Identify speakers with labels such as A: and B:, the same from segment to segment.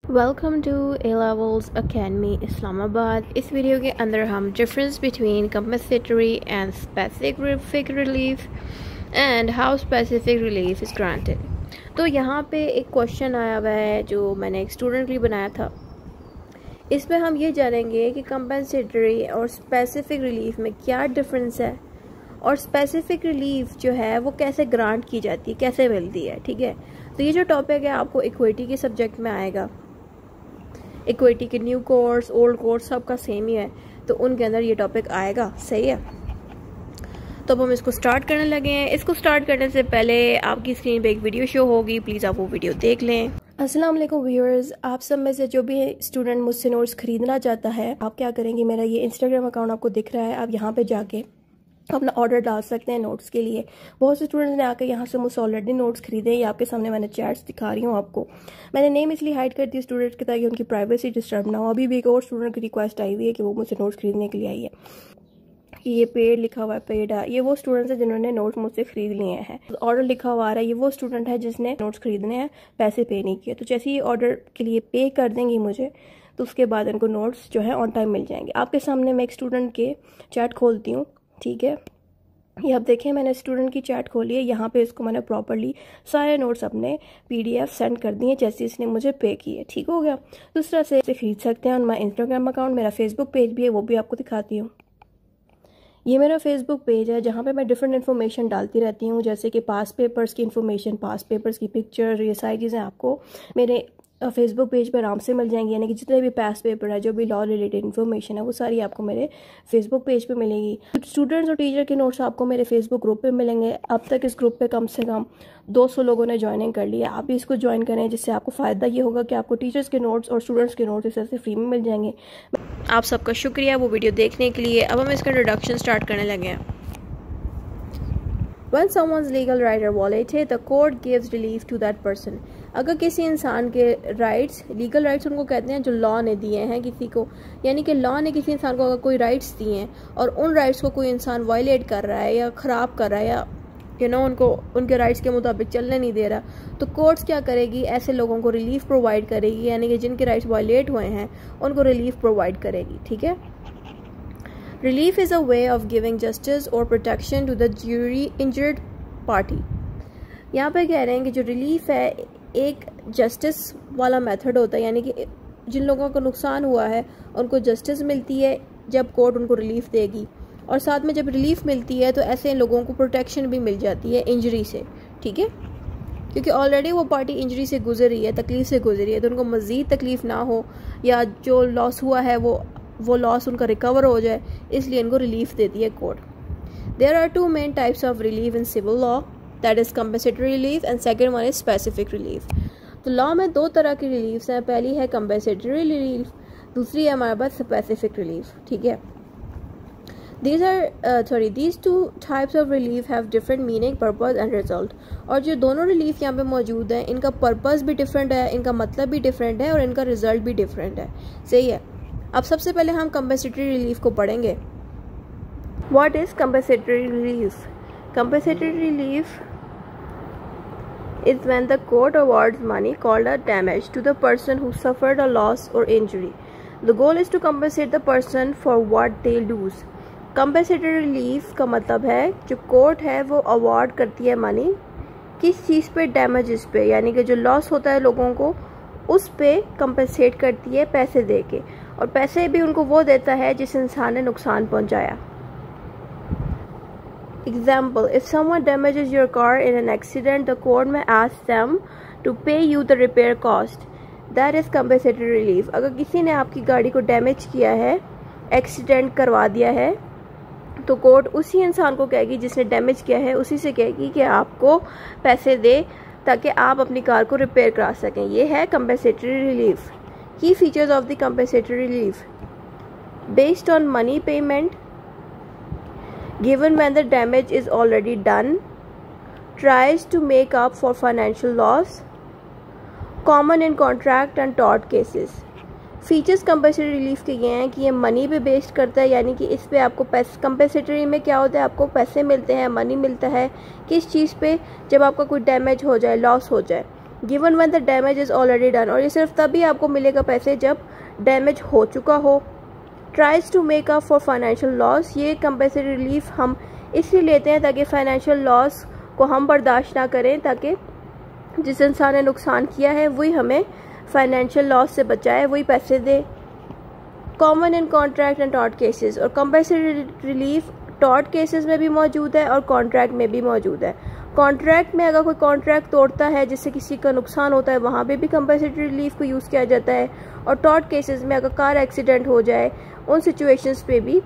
A: Welcome to A Levels Academy Islamabad. इस video के अंदर हम difference between compensatory and specific relief and how specific relief is granted. तो यहाँ पे एक क्वेश्चन आया हुआ है जो मैंने एक स्टूडेंट के लिए बनाया था। इसमें हम ये जानेंगे कि कंपनसेटरी और स्पेसिफिक रिलीफ में क्या डिफरेंस है और स्पेसिफिक रिलीफ जो है वो कैसे ग्रांट की जाती है, कैसे मिलती है। ठीक है, तो ये जो टॉपिक है आपको इक्विटी के सब्जेक्ट में आएगा। इक्विटी के न्यू कोर्स, ओल्ड कोर्स सबका सेम ही है, तो उनके अंदर ये टॉपिक आएगा। सही है, तो अब हम इसको स्टार्ट करने लगे हैं। इसको स्टार्ट करने से पहले आपकी स्क्रीन पे एक वीडियो शो होगी, प्लीज़ आप वो वीडियो देख लें। अस्सलाम वालेकुम व्यूअर्स, आप सब में से जो भी स्टूडेंट मुझसे नोट्स खरीदना चाहता है, आप क्या करेंगे, मेरा ये इंस्टाग्राम अकाउंट आपको दिख रहा है, आप यहाँ पे जाके अपना ऑर्डर डाल सकते हैं नोट्स के लिए। बहुत से स्टूडेंट्स ने आकर यहाँ से मुझसे ऑलरेडी नोट्स खरीदे हैं। ये आपके सामने मैंने चैट्स दिखा रही हूँ आपको। मैंने नेम इसलिए हाइड कर दी स्टूडेंट्स के ताकि उनकी प्राइवेसी डिस्टर्ब ना हो। अभी भी एक और स्टूडेंट की रिक्वेस्ट आई हुई है कि वो मुझसे नोट्स खरीदने के लिए आई है। ये पेड लिखा हुआ है, पेड है। ये वो स्टूडेंट्स हैं जिन्होंने नोट्स मुझसे खरीद लिए हैं। ऑर्डर लिखा हुआ आ रहा है, ये वो स्टूडेंट है जिसने नोट्स खरीदने हैं, पैसे पे नहीं किए। तो जैसे ही ऑर्डर के लिए पे कर देंगी मुझे, तो उसके बाद इनको नोट्स जो है ऑन टाइम मिल जाएंगे। आपके सामने मैं एक स्टूडेंट के चैट खोलती हूँ। ठीक है, ये आप देखें, मैंने स्टूडेंट की चैट खोली है। यहाँ पे इसको मैंने प्रॉपर्ली सारे नोट्स अपने PDF सेंड कर दिए जैसे इसने मुझे पे किए। ठीक हो गया। तो इस तरह से इसे खरीद सकते हैं ऑन माई इंस्टाग्राम अकाउंट। मेरा फेसबुक पेज भी है, वो भी आपको दिखाती हूँ। ये मेरा फेसबुक पेज है जहाँ पे मैं डिफरेंट इन्फॉर्मेशन डालती रहती हूँ, जैसे कि पास पेपर्स की इन्फॉर्मेशन, पास पेपर्स की पिक्चर, ये सारी चीज़ें आपको मेरे फेसबुक पेज पर आराम से मिल जाएंगी। यानी कि जितने भी पास पेपर है, जो भी लॉ रिलेटेड इन्फॉर्मेशन है, वो सारी आपको मेरे फेसबुक पेज पे मिलेगी। स्टूडेंट्स और टीचर के नोट्स आपको मेरे फेसबुक ग्रुप पे मिलेंगे। अब तक इस ग्रुप पे कम से कम 200 लोगों ने ज्वाइनिंग कर लिया। आप भी इसको ज्वाइन करें, जिससे आपको फ़ायदा ये होगा कि आपको टीचर्स के नोट्स और स्टूडेंट्स के नोट्स इस तरह से फ्री में मिल जाएंगे। आप सबका शुक्रिया वो वीडियो देखने के लिए। अब हम इसका इंट्रोडक्शन स्टार्ट करने लगे हैं। When someone's legal right are violated, the court gives relief to that person. अगर किसी इंसान के राइट्स, लीगल राइट्स उनको कहते हैं जो लॉ ने दिए हैं किसी को, यानी कि लॉ ने किसी इंसान को अगर कोई राइट्स दिए हैं और उन राइट्स को कोई इंसान वायलेट कर रहा है या ख़राब कर रहा है या उनको उनके राइट्स के मुताबिक चलने नहीं दे रहा, तो कोर्ट्स क्या करेगी, ऐसे लोगों को रिलीफ प्रोवाइड करेगी। यानी कि जिनके राइट्स वायलेट हुए हैं उनको रिलीफ प्रोवाइड करेगी। ठीक है, Relief is a way of giving justice or protection to the injured party. यहाँ पे कह रहे हैं कि जो रिलीफ है एक जस्टिस वाला मेथड होता है, यानी कि जिन लोगों को नुकसान हुआ है उनको जस्टिस मिलती है जब कोर्ट उनको रिलीफ देगी, और साथ में जब रिलीफ मिलती है तो ऐसे लोगों को प्रोटेक्शन भी मिल जाती है इंजरी से। ठीक है, क्योंकि ऑलरेडी वो पार्टी इंजरी से गुजर रही है, तकलीफ से गुजरी है, तो उनको मज़ीद तकलीफ ना हो या जो लॉस हुआ है वो लॉस उनका रिकवर हो जाए, इसलिए इनको रिलीफ देती है court. There are 2 main types of relief in civil law, that is compensatory relief and second one is specific relief. तो लॉ में 2 तरह की रिलीफ्स हैं। पहली है कंपनसेटरी रिलीफ, दूसरी है हमारे पास स्पेसिफिक रिलीफ। ठीक है, these 2 types of relief have different meaning, purpose and result। और जो दोनों रिलीफ यहाँ पे मौजूद हैं, इनका पर्पस भी डिफरेंट है, इनका मतलब भी डिफरेंट है और इनका रिजल्ट भी डिफरेंट है। सही है, अब सबसे पहले हम कंपनसेटरी रिलीफ को पढ़ेंगे। What is compensatory relief? Compensatory relief is when the court awards money called a damage to the person who suffered a loss or injury. The goal is to compensate the person for what they lose. Compensatory relief का मतलब है जो court है वो award करती है money किस चीज़ पे, डैमेजेस पे, यानी कि जो लॉस होता है लोगों को उस पे कंपनसेट करती है पैसे दे के, और पैसे भी उनको वो देता है जिस इंसान ने नुकसान पहुंचाया। Example, if someone damages your car in an accident, the court में आस्क देम टू पे you the repair cost, that is compensatory relief. अगर किसी ने आपकी गाड़ी को डैमेज किया है, एक्सीडेंट करवा दिया है, तो कोर्ट उसी इंसान को कहेगी जिसने डैमेज किया है, उसी से कहेगी कि आपको पैसे दे ताकि आप अपनी कार को रिपेयर करा सकें। ये है compensatory relief. Key features of the compensatory relief: based on money payment given when the damage is already done, tries to make up for financial loss, common in contract and tort cases। Features compensatory relief के ये हैं कि ये money पे based करता है, यानी कि इस पे आपको पैसे, कंपनसेटरी में क्या होता है, आपको पैसे मिलते हैं, मनी मिलता है किस चीज़ पे, जब आपका कोई डैमेज हो जाए, लॉस हो जाए। Given when the damage is already done, और ये सिर्फ तभी आपको मिलेगा पैसे जब डैमेज हो चुका हो। Tries to make up for financial loss, ये कंपनसेटरी रिलीफ हम इसलिए लेते हैं ताकि फाइनेंशियल लॉस को हम बर्दाश्त ना करें, ताकि जिस इंसान ने नुकसान किया है वही हमें फाइनेंशियल लॉस से बचाए, वही पैसे दे। Common in contract and tort cases, और कंपनसेटरी रिलीफ टॉर्ट केसेस में भी मौजूद है और कॉन्ट्रैक्ट में भी मौजूद है। कॉन्ट्रैक्ट में अगर कोई कॉन्ट्रैक्ट तोड़ता है जिससे किसी का नुकसान होता है, वहाँ पे भी कंपनसेटरी रिलीफ को यूज़ किया जाता है। और टॉर्ट केसेस में अगर कार एक्सीडेंट हो जाए, उन सिचुएशंस पे भी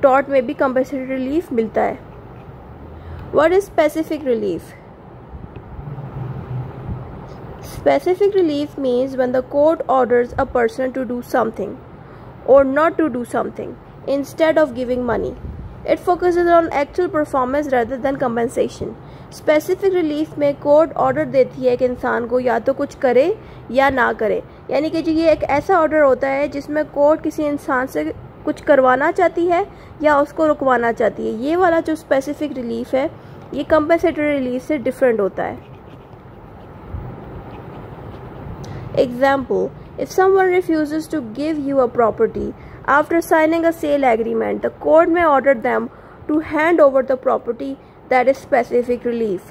A: टॉर्ट में भी कंपनसेटरी रिलीफ मिलता है। What is specific relief? Specific relief means when the court orders a person to do something or not to do something instead of giving money. It focuses on actual performance rather than compensation. Specific relief में court order देती है कि इंसान को या तो कुछ करे या ना करे, यानी कि ये एक ऐसा ऑर्डर होता है जिसमें कोर्ट किसी इंसान से कुछ करवाना चाहती है या उसको रुकवाना चाहती है। ये वाला जो स्पेसिफिक रिलीफ है ये कंपनसेटरी रिलीफ से डिफरेंट होता है। Example, if someone refuses to give you a property after signing a sale agreement, the court may order them to hand over the property. That is specific relief.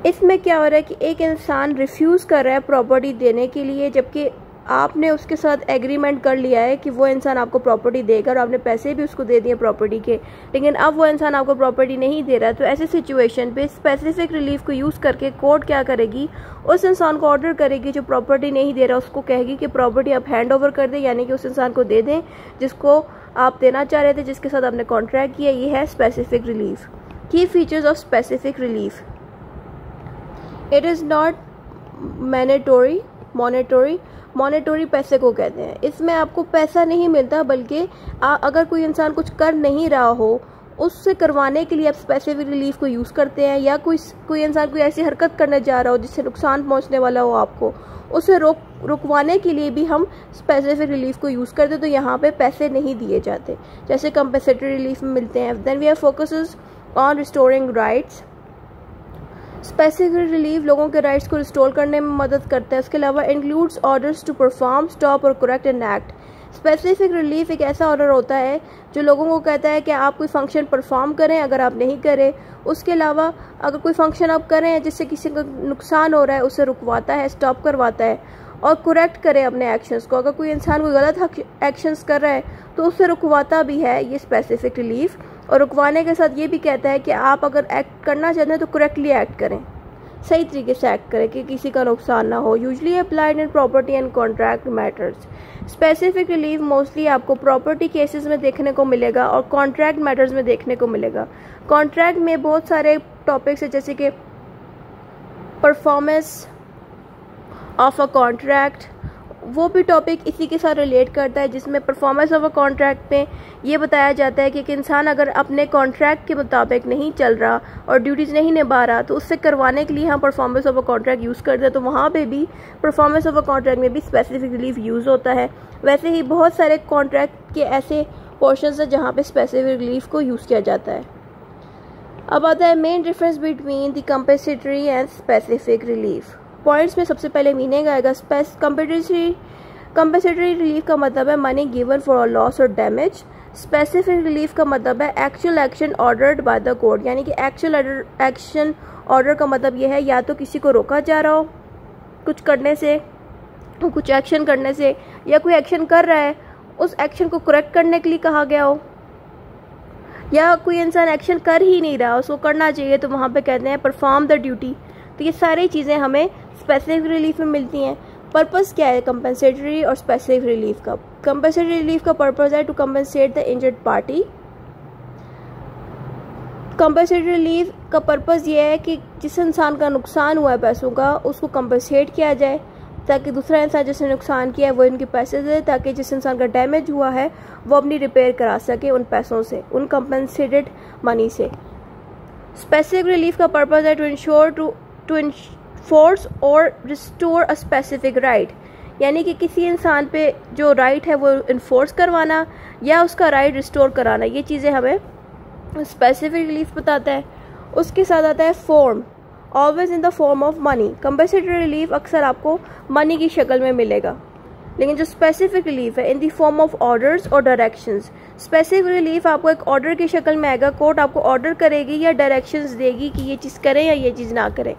A: इसमें क्या हो रहा है कि एक इंसान रिफ्यूज़ कर रहा है प्रॉपर्टी देने के लिए, जबकि आपने उसके साथ एग्रीमेंट कर लिया है कि वो इंसान आपको प्रॉपर्टी देगा और आपने पैसे भी उसको दे दिए प्रॉपर्टी के, लेकिन अब वो इंसान आपको प्रॉपर्टी नहीं दे रहा। तो ऐसी सिचुएशन पे स्पेसिफिक रिलीफ को यूज़ करके कोर्ट क्या करेगी, उस इंसान को ऑर्डर करेगी जो प्रॉपर्टी नहीं दे रहा, उसको कहेगी कि प्रॉपर्टी आप हैंड ओवर कर दें, यानी कि उस इंसान को दे दें जिसको आप देना चाह रहे थे, जिसके साथ आपने कॉन्ट्रैक्ट किया। ये है स्पेसिफिक रिलीफ। की features of specific relief: it is not mandatory, monetary पैसे को कहते हैं। इसमें आपको पैसा नहीं मिलता, बल्कि अगर कोई इंसान कुछ कर नहीं रहा हो उससे करवाने के लिए आप स्पेसिफिक रिलीफ को यूज़ करते हैं, या कोई इंसान कोई ऐसी हरकत करने जा रहा हो जिससे नुकसान पहुंचने वाला हो आपको, उसे रुकवाने के लिए भी हम स्पेसिफिक रिलीफ को यूज़ करते हैं। तो यहाँ पे पैसे नहीं दिए जाते जैसे कंपनसेटरी रिलीफ में मिलते हैं। Then we have focuses on restoring rights. Specific relief लोगों के राइट्स को रिस्टोर करने में मदद करता है। इसके अलावा includes orders to perform, stop और correct an act. Specific relief एक ऐसा ऑर्डर होता है जो लोगों को कहता है कि आप कोई फंक्शन परफॉर्म करें अगर आप नहीं करें। उसके अलावा अगर कोई फंक्शन आप करें जिससे किसी का नुकसान हो रहा है उसे रुकवाता है, स्टॉप करवाता है, और करेक्ट करे अपने एक्शंस को। अगर कोई इंसान कोई गलत एक्शंस कर रहा है तो उससे रुकवाता भी है ये स्पेसिफिक रिलीफ। और रुकवाने के साथ ये भी कहता है कि आप अगर एक्ट करना चाहते हैं तो करेक्टली एक्ट करें, सही तरीके से एक्ट करें कि किसी का नुकसान ना हो। Usually applied in property and contract matters. Specific relief mostly आपको प्रॉपर्टी केसेस में देखने को मिलेगा और कॉन्ट्रैक्ट मैटर्स में देखने को मिलेगा। कॉन्ट्रैक्ट में बहुत सारे टॉपिक्स है जैसे कि परफॉर्मेंस ऑफ अ कॉन्ट्रैक्ट, वो भी टॉपिक इसी के साथ रिलेट करता है, जिसमें परफॉर्मेंस ऑफ अ कॉन्ट्रैक्ट में ये बताया जाता है कि एक इंसान अगर अपने कॉन्ट्रैक्ट के मुताबिक नहीं चल रहा और ड्यूटीज़ नहीं निभा रहा तो उससे करवाने के लिए हम performance of a contract use करते हैं। तो वहाँ पे भी परफॉर्मेंस ऑफ अ कॉन्ट्रैक्ट में भी स्पेसिफिक रिलीफ यूज़ होता है। वैसे ही बहुत सारे कॉन्ट्रैक्ट के ऐसे पोर्शंस हैं जहाँ पे स्पेसिफिक रिलीफ को यूज़ किया जाता है। अब आता है main difference between the compensatory and specific relief. Points में सबसे पहले मीनिंग आएगा। कंपनसेटरी रिलीफ का मतलब है money given for a loss और डैमेज। स्पेसिफिक रिलीफ का मतलब है actual action ordered by the court, यानी कि एक्चुअल एक्शन ऑर्डर का मतलब यह है या तो किसी को रोका जा रहा हो कुछ करने से, कुछ एक्शन करने से, या कोई एक्शन कर रहा है उस एक्शन को करेक्ट करने के लिए कहा गया हो, या कोई इंसान एक्शन कर ही नहीं रहा उसको करना चाहिए तो वहाँ पे कहते हैं परफॉर्म द ड्यूटी। तो ये सारी चीज़ें हमें स्पेसिफिक रिलीफ में मिलती हैं। पर्पस क्या है कंपनसेटरी और स्पेसिफिक रिलीफ का? कंपनसेटरी रिलीफ का पर्पस है to compensate the injured party. Compensatory relief का पर्पस ये है कि जिस इंसान का नुकसान हुआ है पैसों का उसको कंपनसेट किया जाए, ताकि दूसरा इंसान जिसने नुकसान किया है वो इनके पैसे दे, ताकि जिस इंसान का डैमेज हुआ है वो अपनी रिपेयर करा सके उन पैसों से, उन कंपनसेटेड मनी से। स्पेसिफिक रिलीफ का पर्पस है टू इन्फोर्स और रिस्टोर अ स्पेसिफिक राइट, यानी कि किसी इंसान पे जो राइट है वो इन्फोर्स करवाना या उसका राइट रिस्टोर कराना। ये चीज़ें हमें स्पेसिफिक रिलीफ बताता है। उसके साथ आता है form. Always in the form of money. Compensatory relief अक्सर आपको मनी की शक्ल में मिलेगा, लेकिन जो स्पेसिफिक रिलीफ है in the form of orders और डायरेक्शंस। स्पेसिफिक रिलीफ आपको एक ऑर्डर की शक्ल में आएगा, कोर्ट आपको ऑर्डर करेगी या डायरेक्शंस देगी कि ये चीज़ करें या ये चीज़ ना करें,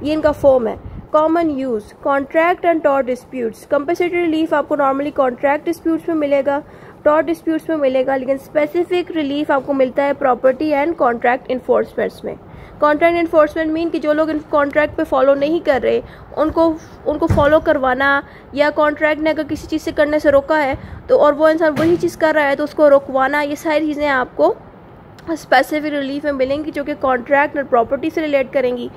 A: ये इनका फॉर्म है। Common use, contract and tort disputes. Compensatory relief आपको नॉर्मली कॉन्ट्रैक्ट डिस्प्यूट्स में मिलेगा, टॉर्ट डिस्प्यूट्स में मिलेगा, लेकिन स्पेसिफिक रिलीफ आपको मिलता है प्रॉपर्टी एंड कॉन्ट्रैक्ट इन्फोर्समेंट्स में। कॉन्ट्रैक्ट इन्फोर्समेंट मीन कि जो लोग इन कॉन्ट्रैक्ट पे फॉलो नहीं कर रहे उनको फॉलो करवाना, या कॉन्ट्रैक्ट ने अगर किसी चीज़ से करने से रोका है तो और वो इंसान वही चीज़ कर रहा है तो उसको रोकवाना, ये सारी चीज़ें आपको स्पेसिफिक रिलीफ में मिलेंगी जो कि कॉन्ट्रैक्ट और प्रॉपर्टी से रिलेट करेंगी।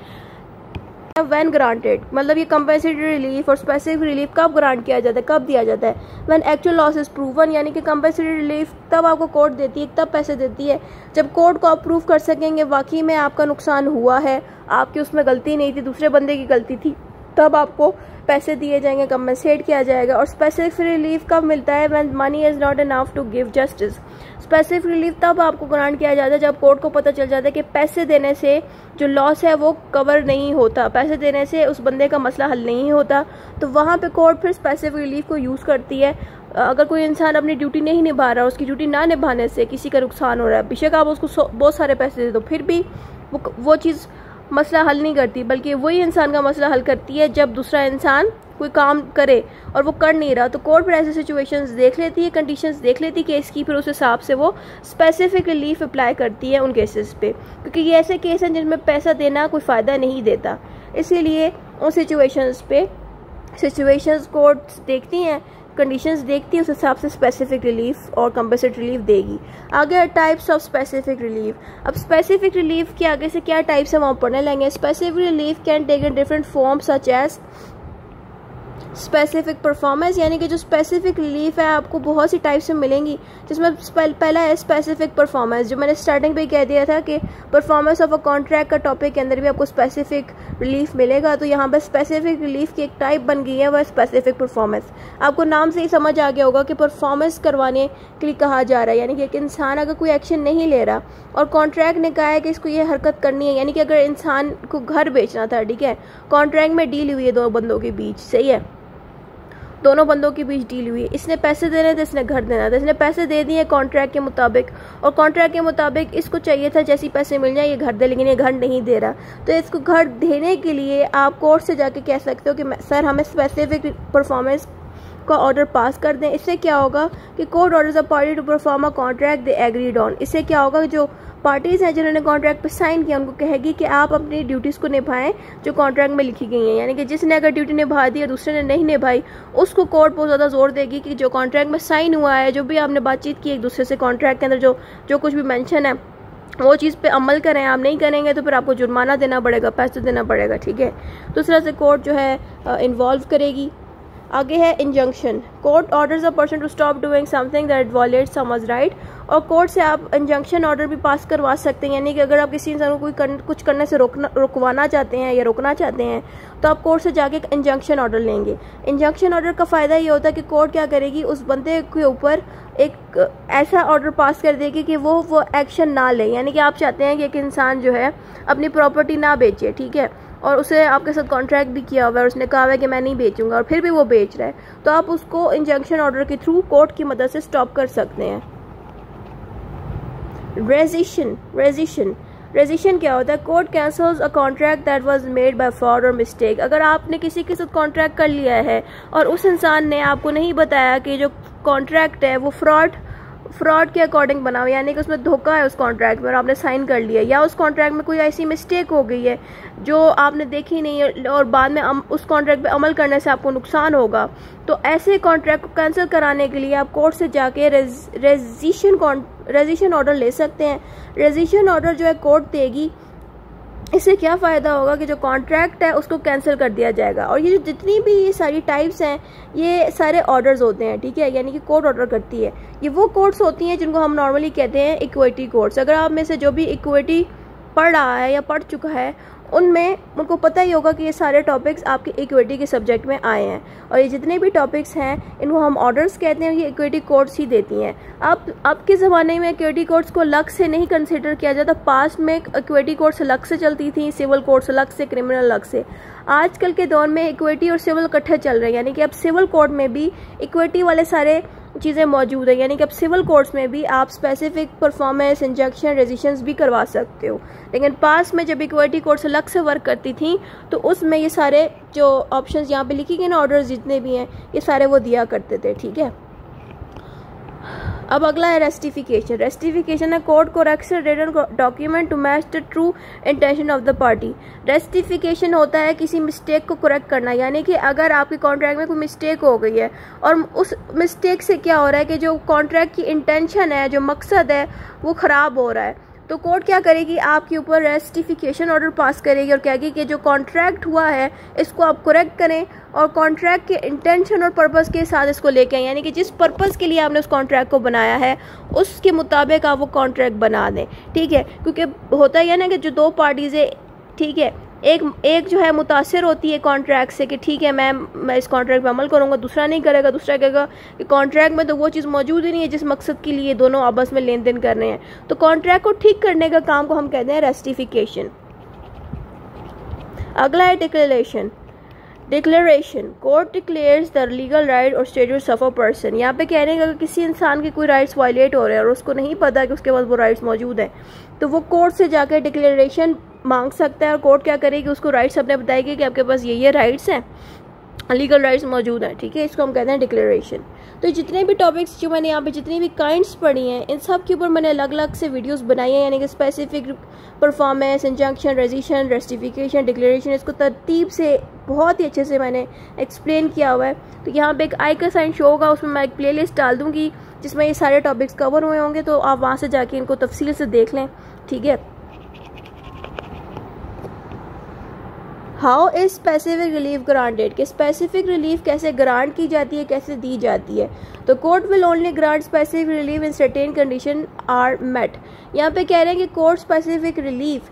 A: व्हेन ग्रांटेड, मतलब ये कंपनसेटरी रिलीफ और स्पेसिफिक रिलीफ कब ग्रांट किया जाता है, कब दिया जाता है? When actual loss is proven, यानी कि कंपनसेटरी रिलीफ तब आपको कोर्ट देती है, तब पैसे देती है जब कोर्ट को आप प्रूव कर सकेंगे वाकई में आपका नुकसान हुआ है, आपकी उसमें गलती नहीं थी, दूसरे बंदे की गलती थी, तब आपको पैसे दिए जाएंगे, कंपनसेट किया जाएगा। और स्पेसिफिक रिलीफ कब मिलता है? When money is not enough to give justice. Specific relief तब आपको ग्रांट किया जाता है जब कोर्ट को पता चल जाता है कि पैसे देने से जो लॉस है वो कवर नहीं होता, पैसे देने से उस बंदे का मसला हल नहीं होता, तो वहाँ पे कोर्ट फिर स्पेसिफिक रिलीफ को यूज़ करती है। अगर कोई इंसान अपनी ड्यूटी नहीं निभा रहा, उसकी ड्यूटी ना निभाने से किसी का नुकसान हो रहा है, बेशक आप उसको बहुत सारे पैसे दे दो, फिर भी वो चीज़ मसला हल नहीं करती, बल्कि वही इंसान का मसला हल करती है जब दूसरा इंसान कोई काम करे और वो कर नहीं रहा, तो कोर्ट फिर ऐसे सिचुएशंस देख लेती है, कंडीशंस देख लेती है केस की, फिर उस हिसाब से वो स्पेसिफिक रिलीफ अप्लाई करती है उन केसेस पे, क्योंकि ये ऐसे केस हैं जिनमें पैसा देना कोई फ़ायदा नहीं देता, इसीलिए उन सिचुएशंस पे कोर्ट देखती हैं, कंडीशंस देखती है, उस हिसाब से स्पेसिफिक रिलीफ और कंपनसेटरी रिलीफ देगी। आगे टाइप्स ऑफ स्पेसिफिक रिलीफ। अब स्पेसिफिक रिलीफ के आगे से क्या टाइप्स है वो पढ़ने लेंगे। Specific relief can take in different form such as specific performance, यानी कि जो स्पेसिफिक रिलीफ है आपको बहुत सी टाइप से मिलेंगी, जिसमें पहला है स्पेसिफिक परफॉर्मेंस, जो मैंने स्टार्टिंग पे कह दिया था कि परफॉर्मेंस ऑफ अ कॉन्ट्रैक्ट का टॉपिक के अंदर भी आपको स्पेसिफिक रिलीफ मिलेगा, तो यहाँ पर स्पेसिफिक रिलीफ की एक टाइप बन गई है, वह स्पेसिफिक परफॉर्मेंस। आपको नाम से ही समझ आ गया होगा कि परफॉर्मेंस करवाने के लिए कहा जा रहा है, यानी कि एक इंसान अगर कोई एक्शन नहीं ले रहा और कॉन्ट्रैक्ट ने कहा है कि इसको ये हरकत करनी है, यानी कि अगर इंसान को घर बेचना था, ठीक है, कॉन्ट्रैक्ट में डील हुई है दो बंदों के बीच, सही है, दोनों बंदों के बीच डील हुई है, इसने पैसे देने थे, इसने घर देना था, इसने पैसे दे दिए कॉन्ट्रैक्ट के मुताबिक, और कॉन्ट्रैक्ट के मुताबिक इसको चाहिए था जैसे पैसे मिल जाए ये घर दे, लेकिन ये घर नहीं दे रहा, तो इसको घर देने के लिए आप कोर्ट से जाके कह सकते हो कि सर हमें स्पेसिफिक परफॉर्मेंस का ऑर्डर पास कर दें। इससे क्या होगा कि court orders a party to perform a contract they agreed on. इससे क्या होगा, जो पार्टीज हैं जिन्होंने कॉन्ट्रैक्ट पे साइन किया उनको कहेगी कि आप अपनी ड्यूटीज़ को निभाएं जो कॉन्ट्रैक्ट में लिखी गई हैं, यानी कि जिसने अगर ड्यूटी निभा दी और दूसरे ने नहीं निभाई, उसको कोर्ट बहुत ज़्यादा जोर देगी कि जो कॉन्ट्रैक्ट में साइन हुआ है, जो भी आपने बातचीत की एक दूसरे से कॉन्ट्रैक्ट के अंदर जो कुछ भी मेंशन है वो चीज़ पे अमल करें, आप नहीं करेंगे तो फिर आपको जुर्माना देना पड़ेगा, पैसे देना पड़ेगा, ठीक है। तो इस तरह से कोर्ट जो है इन्वॉल्व करेगी। आगे है injunction. Court orders a person to stop doing something that violates समझ राइट, और कोर्ट से आप इंजंक्शन ऑर्डर भी पास करवा सकते हैं, यानी कि अगर आप किसी इंसान को कुछ करने से रुकवाना चाहते हैं या रोकना चाहते हैं तो आप कोर्ट से जाके एक इंजंक्शन ऑर्डर लेंगे। इंजंक्शन ऑर्डर का फ़ायदा ये होता है कि कोर्ट क्या करेगी, उस बंदे के ऊपर एक ऐसा ऑर्डर पास कर देगी कि वो एक्शन ना ले, यानी कि आप चाहते हैं कि एक इंसान जो है अपनी प्रॉपर्टी ना बेचे, ठीक है, और उसे आपके साथ कॉन्ट्रैक्ट भी किया हुआ है और उसने कहा हुआ है कि मैं नहीं बेचूंगा और फिर भी वो बेच रहा है, तो आप उसको इंजंक्शन ऑर्डर के थ्रू कोर्ट की मदद से स्टॉप कर सकते हैं। रेजिशन क्या होता है? Court cancels a contract that was made by fraud और मिस्टेक। अगर आपने किसी के साथ कॉन्ट्रैक्ट कर लिया है और उस इंसान ने आपको नहीं बताया कि जो कॉन्ट्रैक्ट है वो फ्रॉड के अकॉर्डिंग बना हुआ, यानी कि उसमें धोखा है उस कॉन्ट्रैक्ट में और आपने साइन कर लिया, या उस कॉन्ट्रैक्ट में कोई ऐसी मिस्टेक हो गई है जो आपने देखी नहीं है और बाद में उस कॉन्ट्रैक्ट पे अमल करने से आपको नुकसान होगा, तो ऐसे कॉन्ट्रैक्ट को कैंसिल कराने के लिए आप कोर्ट से जाके रेजिशन ऑर्डर ले सकते हैं। रेजिशन ऑर्डर जो है कोर्ट देगी, इससे क्या फ़ायदा होगा कि जो कॉन्ट्रैक्ट है उसको कैंसिल कर दिया जाएगा। और ये जो जितनी भी ये सारी टाइप्स हैं ये सारे ऑर्डर्स होते हैं, ठीक है, यानी कि कोर्ट ऑर्डर करती है। ये वो कोर्ट्स होती हैं जिनको हम नॉर्मली कहते हैं इक्विटी कोर्ट्स। अगर आप में से जो भी इक्विटी पढ़ रहा है या पढ़ चुका है उनमें उनको पता ही होगा कि ये सारे टॉपिक्स आपके इक्विटी के सब्जेक्ट में आए हैं, और ये जितने भी टॉपिक्स हैं इनको हम ऑर्डर्स कहते हैं, ये इक्विटी कोड्स ही देती हैं। अब के ज़माने में इक्विटी कोड्स को अलग से नहीं कंसिडर किया जाता। पास्ट में इक्विटी कोड्स अलग से चलती थी, सिविल कोड्स अलग से, क्रिमिनल अलग से। आजकल के दौर में इक्विटी और सिविल इकट्ठे चल रहे हैं, यानी कि अब सिविल कोड में भी इक्विटी वाले सारे चीज़ें मौजूद है, यानी कि अब सिविल कोड्स में भी आप स्पेसिफिक परफॉर्मेंस, इंजेक्शन, रेजिस्टेंस भी करवा सकते हो। लेकिन पास में जब इक्विटी कोड्स अलग से वर्क करती थी तो उसमें ये सारे जो ऑप्शंस यहाँ पे लिखी गई ना, ऑर्डर्स जितने भी हैं ये सारे वो दिया करते थे, ठीक है। अब अगला है रेस्टिफिकेशन। रेस्टिफिकेशन है court correction written document to match the true intention of the party. Rectification होता है किसी मिस्टेक को करेक्ट करना, यानी कि अगर आपके कॉन्ट्रैक्ट में कोई मिस्टेक हो गई है और उस मिस्टेक से क्या हो रहा है कि जो कॉन्ट्रैक्ट की इंटेंशन है, जो मकसद है, वो ख़राब हो रहा है, तो कोर्ट क्या करेगी, आपके ऊपर रेस्टिफिकेशन ऑर्डर पास करेगी और कहेगी कि जो कॉन्ट्रैक्ट हुआ है इसको आप करेक्ट करें और कॉन्ट्रैक्ट के इंटेंशन और पर्पस के साथ इसको लेके आए, यानी कि जिस पर्पस के लिए आपने उस कॉन्ट्रैक्ट को बनाया है उसके मुताबिक आप वो कॉन्ट्रैक्ट बना दें, ठीक है। क्योंकि होता ही है ना कि जो दो पार्टीज़ है, ठीक है, एक जो है मुतासिर होती है कॉन्ट्रैक्ट से कि ठीक है मैं इस कॉन्ट्रैक्ट पे अमल करूंगा, दूसरा नहीं करेगा, दूसरा कहेगा कि कॉन्ट्रैक्ट में तो वो चीज़ मौजूद ही नहीं है जिस मकसद के लिए दोनों आपस में लेन देन कर रहे हैं। तो कॉन्ट्रैक्ट को ठीक करने का काम को हम कहते हैं रेस्टिफिकेशन। अगला है declaration. Declaration, court declares the legal right और स्टेटस ऑफ अ पर्सन। यहाँ पे कह रहे हैं कि अगर किसी इंसान के कोई राइट्स वायलेट हो रहे हैं और उसको नहीं पता कि उसके पास वो राइट्स मौजूद हैं तो वो कोर्ट से जाकर डिक्लेरेशन मांग सकता है और कोर्ट क्या करेगी, उसको राइट्स अपने बताएगी कि आपके पास ये राइट्स हैं, लीगल राइट्स मौजूद हैं, ठीक है। इसको हम कहते हैं डिक्लेरेशन। तो जितने भी टॉपिक्स जो मैंने यहाँ पे जितनी भी काइंड्स पढ़ी हैं इन सब के ऊपर मैंने अलग अलग से वीडियोस बनाई हैं, यानी कि specific, performance, injunction, resistance, rectification, declaration, इसको तरतीब से बहुत ही अच्छे से मैंने एक्सप्लेन किया हुआ है। तो यहाँ पे एक आई का साइन शो होगा, उसमें मैं एक प्ले लिस्ट डाल दूँगी जिसमें ये सारे टॉपिक्स कवर हुए होंगे, तो आप वहाँ से जाके इनको तफसील से देख लें, ठीक है। How is specific relief granted, कि स्पेसिफिक रिलीफ कैसे ग्रांट की जाती है, कैसे दी जाती है। तो court will only grant specific relief in certain condition are met. यहाँ पे कह रहे हैं कि कोर्ट स्पेसिफिक रिलीफ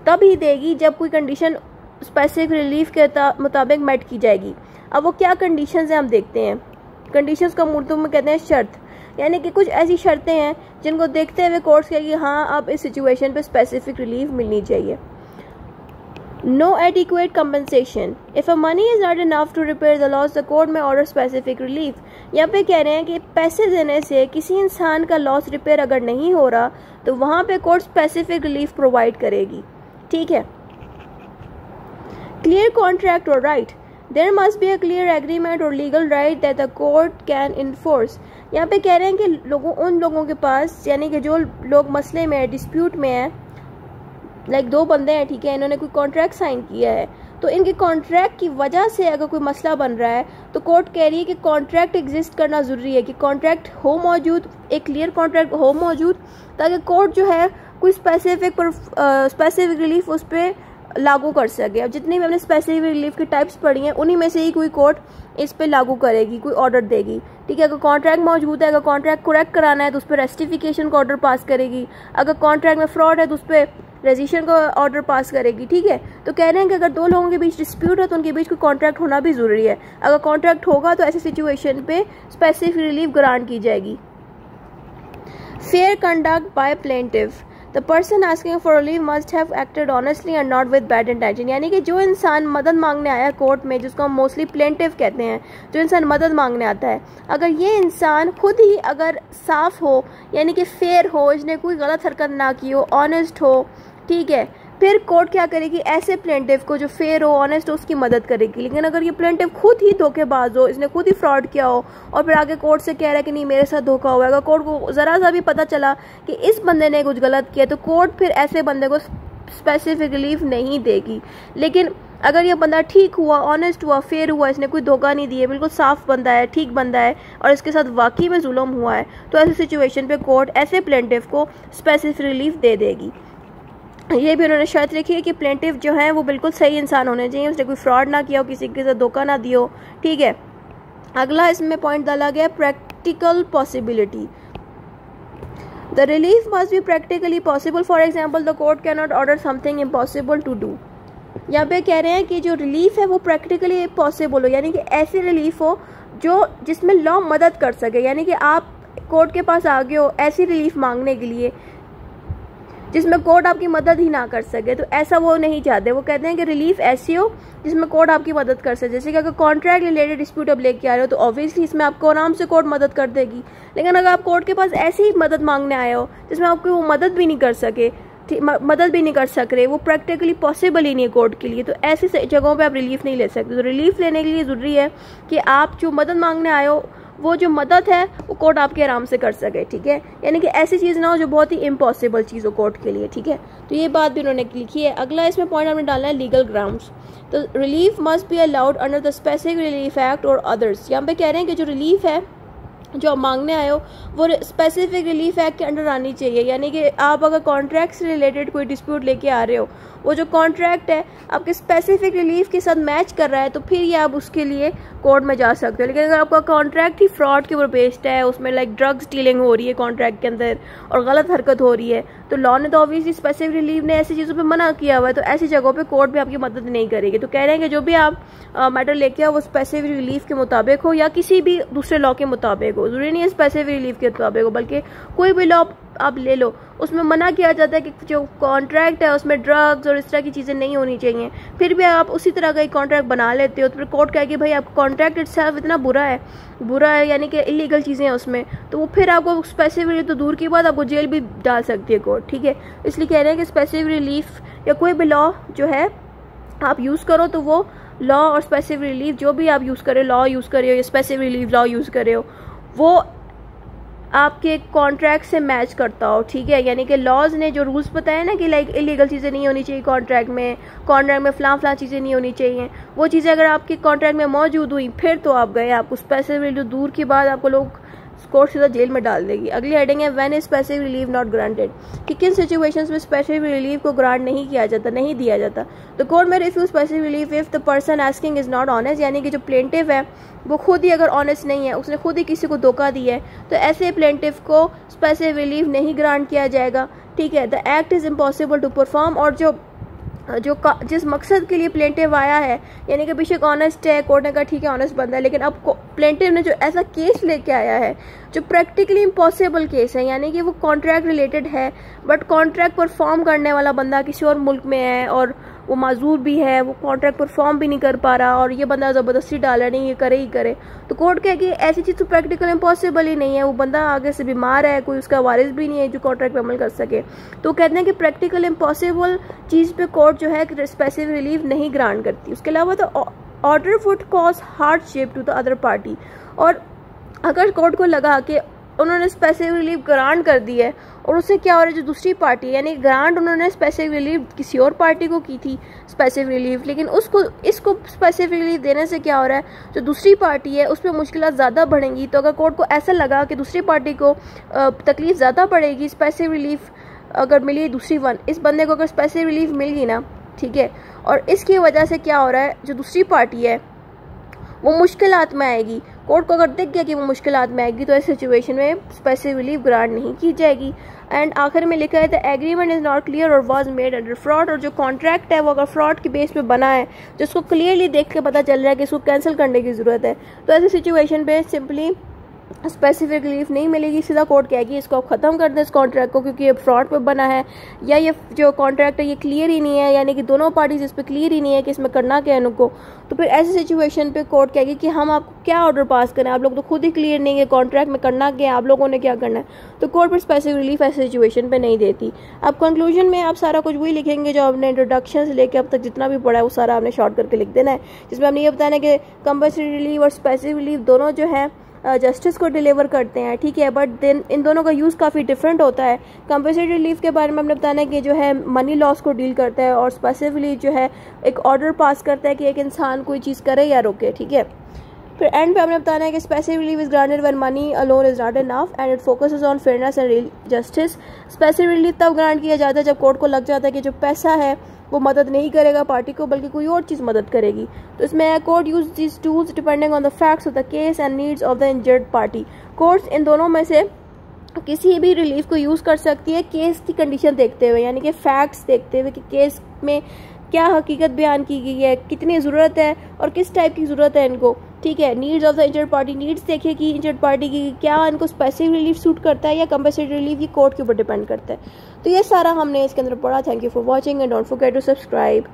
A: तब ही देगी जब कोई कंडीशन स्पेसिफिक रिलीफ के मुताबिक मेट की जाएगी। अब वो क्या कंडीशंस हैं हम देखते हैं। कंडीशंस का उर्दू में कहते हैं शर्त, यानी कि कुछ ऐसी शर्तें हैं जिनको देखते हुए कोर्ट कहेगी हाँ अब इस सिचुएशन पे स्पेसिफिक रिलीफ मिलनी चाहिए। No adequate compensation. If a money is not enough to repair the loss, the court may order specific relief. यहाँ पे कह रहे हैं कि पैसे देने से किसी इंसान का लॉस रिपेयर अगर नहीं हो रहा तो वहाँ पे कोर्ट स्पेसिफिक रिलीफ प्रोवाइड करेगी, ठीक है। क्लियर कॉन्ट्रैक्ट और right, there must be a clear agreement और legal right that the court can enforce. यहाँ पे कह रहे हैं कि उन लोगों के पास, यानी कि जो लोग मसले में, डिस्प्यूट में है, लाइक दो बंदे हैं, ठीक है, इन्होंने कोई कॉन्ट्रैक्ट साइन किया है, तो इनके कॉन्ट्रैक्ट की वजह से अगर कोई मसला बन रहा है तो कोर्ट कह रही है कि कॉन्ट्रैक्ट एग्जिस्ट करना ज़रूरी है, कि कॉन्ट्रैक्ट हो मौजूद, एक क्लियर कॉन्ट्रैक्ट हो मौजूद, ताकि कोर्ट जो है कोई स्पेसिफिक रिलीफ उस पर लागू कर सके। अब जितनी भी हमने स्पेसिफिक रिलीफ की टाइप्स पढ़ी हैं उन्हीं में से ही कोई कोर्ट इस पे लागू करेगी, कोई ऑर्डर देगी, ठीक है। अगर कॉन्ट्रैक्ट मौजूद है, अगर कॉन्ट्रैक्ट करेक्ट कराना है तो उस पर रेस्टिफिकेशन का ऑर्डर पास करेगी, अगर कॉन्ट्रैक्ट में फ्रॉड है तो उस पर रेजिस्ट्रेशन का ऑर्डर पास करेगी, ठीक है। तो कह रहे हैं कि अगर दो लोगों के बीच डिस्प्यूट है तो उनके बीच कोई कॉन्ट्रैक्ट होना भी ज़रूरी है। अगर कॉन्ट्रैक्ट होगा तो ऐसी सिचुएशन पे स्पेसिफिक रिलीफ ग्रांट की जाएगी। Fair conduct bye plaintiff, the person asking for relief must have acted honestly and not with bad intention. यानी कि जो इंसान मदद मांगने आया कोर्ट में, जिसको हम मोस्टली प्लेंटिफ कहते हैं, जो इंसान मदद मांगने आता है, अगर ये इंसान खुद ही अगर साफ हो, यानी कि फेयर हो, इसने कोई गलत हरकत ना की हो, ऑनेस्ट हो, ठीक है, फिर कोर्ट क्या करेगी, ऐसे प्लेंटिफ को जो फेयर हो, ऑनेस्ट हो, उसकी मदद करेगी। लेकिन अगर ये प्लेंटिफ खुद ही धोखेबाज हो, इसने खुद ही फ्रॉड किया हो और फिर आगे कोर्ट से कह रहा है कि नहीं मेरे साथ धोखा हुआ है, अगर कोर्ट को ज़रा सा भी पता चला कि इस बंदे ने कुछ गलत किया तो कोर्ट फिर ऐसे बंदे को स्पेसिफिक रिलीफ नहीं देगी। लेकिन अगर ये बंदा ठीक हुआ, ऑनेस्ट हुआ, फेयर हुआ, इसने कोई धोखा नहीं दिया, बिल्कुल साफ बंदा है, ठीक बंदा है और इसके साथ वाकई में जुल्म हुआ है, तो ऐसी सिचुएशन पे कोर्ट ऐसे प्लेंटिफ को स्पेसिफिक रिलीफ दे देगी। ये भी उन्होंने शर्त रखी है कि प्लेंटिफ जो है वो बिल्कुल सही इंसान होने चाहिए, उसने कोई फ्रॉड ना किया हो, किसी के साथ धोखा ना दिया हो, ठीक है। अगला इसमें पॉइंट डाला गया practical possibility. The relief must be practically possible, for example the court can not order something impossible to do. यहाँ पे कह रहे हैं कि जो रिलीफ है वो प्रैक्टिकली पॉसिबल हो, यानी कि ऐसी रिलीफ हो जो जिसमें लॉ मदद कर सके, यानी कि आप कोर्ट के पास आ गए हो ऐसी रिलीफ मांगने के लिए जिसमें कोर्ट आपकी मदद ही ना कर सके, तो ऐसा वो नहीं चाहते। वो कहते हैं कि रिलीफ ऐसी हो जिसमें कोर्ट आपकी मदद कर सके। जैसे कि अगर कॉन्ट्रैक्ट रिलेटेड डिस्प्यूट आप लेके आ रहे हो तो ऑब्वियसली इसमें आपको आराम से कोर्ट मदद कर देगी। लेकिन अगर आप कोर्ट के पास ऐसी मदद मांगने आए हो जिसमें आपको वो मदद भी नहीं कर सक रहे, वो प्रैक्टिकली पॉसिबल ही नहीं है कोर्ट के लिए, तो ऐसी जगहों पे आप रिलीफ नहीं ले सकते। तो रिलीफ लेने के लिए ज़रूरी है कि आप जो मदद मांगने आए हो वो जो मदद है वो कोर्ट आपके आराम से कर सके, ठीक है। यानी कि ऐसी चीज़ ना हो जो बहुत ही इम्पॉसिबल चीज़ हो कोर्ट के लिए, ठीक है। तो ये बात भी उन्होंने लिखी है। अगला इसमें पॉइंट हमने डालना है लीगल ग्राउंड्स। तो relief must be allowed under the specific relief act और अदर्स। यहाँ पे कह रहे हैं कि जो रिलीफ है जो आप मांगने आए हो वो स्पेसिफिक रिलीफ एक्ट के अंडर आनी चाहिए। यानी कि आप अगर कॉन्ट्रैक्ट से रिलेटेड कोई डिस्प्यूट लेके आ रहे हो, वो जो कॉन्ट्रैक्ट है आपके स्पेसिफिक रिलीफ के साथ मैच कर रहा है, तो फिर ये आप उसके लिए कोर्ट में जा सकते हो। लेकिन अगर आपका कॉन्ट्रैक्ट ही फ्रॉड के ऊपर बेस्ड है, उसमें लाइक ड्रग्स डीलिंग हो रही है कॉन्ट्रैक्ट के अंदर और गलत हरकत हो रही है, तो लॉ ने तो ऑब्वियसली स्पेसिफिक रिलीफ ने ऐसी चीज़ों पे मना किया हुआ है, तो ऐसी जगहों पे कोर्ट भी आपकी मदद नहीं करेगी। तो कह रहे हैं कि जो भी आप मैटर लेके आओ वो स्पेसिफिक रिलीफ के मुताबिक हो या किसी भी दूसरे लॉ के मुताबिक हो। जरूरी नहीं है स्पेसिफिक रिलीफ के मुताबिक हो, बल्कि कोई भी लॉ आप ले लो उसमें मना किया जाता है कि जो कॉन्ट्रैक्ट है उसमें ड्रग्स और इस तरह की चीज़ें नहीं होनी चाहिए, फिर भी आप उसी तरह का एक कॉन्ट्रैक्ट बना लेते हो, तो फिर कोर्ट कहेगी भाई आपका कॉन्ट्रैक्ट इटसेल्फ इतना बुरा है, यानी कि इलीगल चीज़ें हैं उसमें, तो वो फिर आपको स्पेसिफिक तो दूर की बात आपको जेल भी डाल सकती है कोर्ट, ठीक है। इसलिए कह रहे हैं कि स्पेसिफिक रिलीफ या कोई भी लॉ जो है आप यूज़ करो, तो वो लॉ और स्पेसिफिक रिलीफ जो भी आप यूज़ करें, लॉ यूज़ करे हो या स्पेसिफिक रिलीफ लॉ यूज़ करे हो, वो आपके कॉन्ट्रैक्ट से मैच करता हो, ठीक है। यानी कि लॉज ने जो रूल्स बताए ना कि लाइक इलीगल चीज़ें नहीं होनी चाहिए कॉन्ट्रैक्ट में फलां चीज़ें नहीं होनी चाहिए, वो चीज़ें अगर आपके कॉन्ट्रैक्ट में मौजूद हुई फिर तो आप गए, आपको स्पेसिफिक जो दूर की बात आपको लोग कोर्ट सीधा जेल में डाल देगी। अगली हेडिंग है when is specific relief not granted, कि किन सिचुएशंस में स्पेसिफिक रिलीफ को ग्रांट नहीं दिया जाता। तो कोर्ट में refuse specific relief if the person asking is not honest, यानी कि जो प्लेंटिव है वो खुद ही अगर ऑनेस्ट नहीं है, उसने खुद ही किसी को धोखा दिया है, तो ऐसे प्लेंटिव को स्पेसिफिक रिलीफ नहीं ग्रांट किया जाएगा, ठीक है। The act is impossible to perform, और जिस मकसद के लिए प्लेंटिव आया है, यानी कि बेशक ऑनेस्ट है, कोर्ट ने कहा ठीक है ऑनेस्ट बंदा है, लेकिन अब प्लेंटिव ने जो ऐसा केस लेके आया है जो प्रैक्टिकली इम्पॉसिबल केस है, यानी कि वो कॉन्ट्रैक्ट रिलेटेड है बट कॉन्ट्रैक्ट परफॉर्म करने वाला बंदा किसी और मुल्क में है और वो माजूर भी है, वो कॉन्ट्रैक्ट परफॉर्म भी नहीं कर पा रहा और ये बंदा ज़बरदस्ती डाला नहीं ये करे ही करे, तो कोर्ट कहे कि ऐसी चीज़ तो प्रैक्टिकल इम्पॉसिबल ही नहीं है, वो बंदा आगे से बीमार है, कोई उसका वारिस भी नहीं है जो कॉन्ट्रैक्ट पे अमल कर सके। तो कहते हैं कि प्रैक्टिकल इम्पॉसिबल चीज़ पे कोर्ट जो है स्पेसिफिक रिलीफ नहीं ग्रांट करती। उसके अलावा तो order would cause hardship to the other party, और अगर कोर्ट को लगा कि उन्होंने स्पेसिफिक रिलीफ ग्रांट कर दी है और उससे क्या हो रहा है, जो दूसरी पार्टी यानी ग्रांट उन्होंने स्पेसिफिक रिलीफ किसी और पार्टी को की थी स्पेसिफिक रिलीफ, लेकिन इसको स्पेसिफिक रिलीफ देने से क्या हो रहा है, जो दूसरी पार्टी है उस पर मुश्किलात ज़्यादा बढ़ेंगी। तो अगर कोर्ट को ऐसा लगा कि दूसरी पार्टी को तकलीफ ज़्यादा पड़ेगी, स्पेसिफिक रिलीफ अगर मिली इस बंदे को अगर स्पेसिफिक रिलीफ मिल गई ना, ठीक है, और इसकी वजह से क्या हो रहा है, जो दूसरी पार्टी है वो मुश्किलात में आएगी, कोर्ट को अगर दिख गया कि वो मुश्किलात में आएगी तो इस सिचुएशन में स्पेसिफिक रिलीफ ग्रांट नहीं की जाएगी। एंड आखिर में लिखा है the agreement is not clear और वाज मेड अंडर फ्रॉड, और जो कॉन्ट्रैक्ट है वो अगर फ्रॉड के बेस पे बना है, जिसको क्लियरली देख के पता चल रहा है कि इसको कैंसिल करने की ज़रूरत है, तो ऐसी सिचुएशन पे सिंपली स्पेसिफिक रिलीफ नहीं मिलेगी, सीधा कोर्ट कहेगी इसको आप ख़त्म कर दें इस कॉन्ट्रैक्ट को, क्योंकि ये फ्रॉड पे बना है या ये जो कॉन्ट्रैक्ट है ये क्लियर ही नहीं है, यानी कि दोनों पार्टीज इस पर क्लियर ही नहीं है कि इसमें करना क्या है इनको। तो फिर ऐसी सिचुएशन पे कोर्ट कहेगी कि हम आपको क्या ऑर्डर पास करें, आप लोग तो खुद ही क्लियर नहीं है कॉन्ट्रैक्ट में करना क्या है, आप लोगों ने क्या करना है, तो कोर्ट पर स्पेसिफिक रिलीफ ऐसी सिचुएशन पे नहीं देती। अब कंक्लूजन में आप सारा कुछ वही लिखेंगे जो आपने इंट्रोडक्शन से लेकर अब तक जितना भी पढ़ा है वो सारा आपने शॉर्ट करके लिख देना है, जिसमें आपने ये बताना है कि कंपल्सरी रिलीफ और स्पेसिफिक रिलीफ दोनों जो है जस्टिस को डिलीवर करते हैं, ठीक है, बट देन इन दोनों का यूज़ काफ़ी डिफरेंट होता है। कंपल्सरी रिलीफ के बारे में हमने बताना है कि जो है मनी लॉस को डील करता है और स्पेसिफिक रिलीफ जो है एक ऑर्डर पास करता है कि एक इंसान कोई चीज़ करे या रोके, ठीक है। फिर एंड पे हमने बताना है कि specific relief is granted when money alone is not enough and it focuses on fairness and real justice. Specific relief तब ग्रांट किया जाता है जब कोर्ट को लग जाता है कि जो पैसा है वो मदद नहीं करेगा पार्टी को बल्कि कोई और चीज़ मदद करेगी। तो इसमें court use this tools depending on the facts of the case and needs of the injured party. Courts in दोनों में से किसी भी रिलीफ को यूज़ कर सकती है केस की कंडीशन देखते हुए, यानी कि फैक्ट्स देखते हुए कि केस में क्या हकीकत बयान की गई है, कितनी ज़रूरत है और किस टाइप की ज़रूरत है इनको। ठीक है, needs of the injured party, needs देखे कि इंजर्ड पार्टी की क्या इनको स्पेसिफिक रिलीफ सूट करता है या कंपलसरी रिलीफ, ये कोर्ट के ऊपर डिपेंड करता है। तो ये सारा हमने इसके अंदर पढ़ा। Thank you for watching and don't forget to subscribe.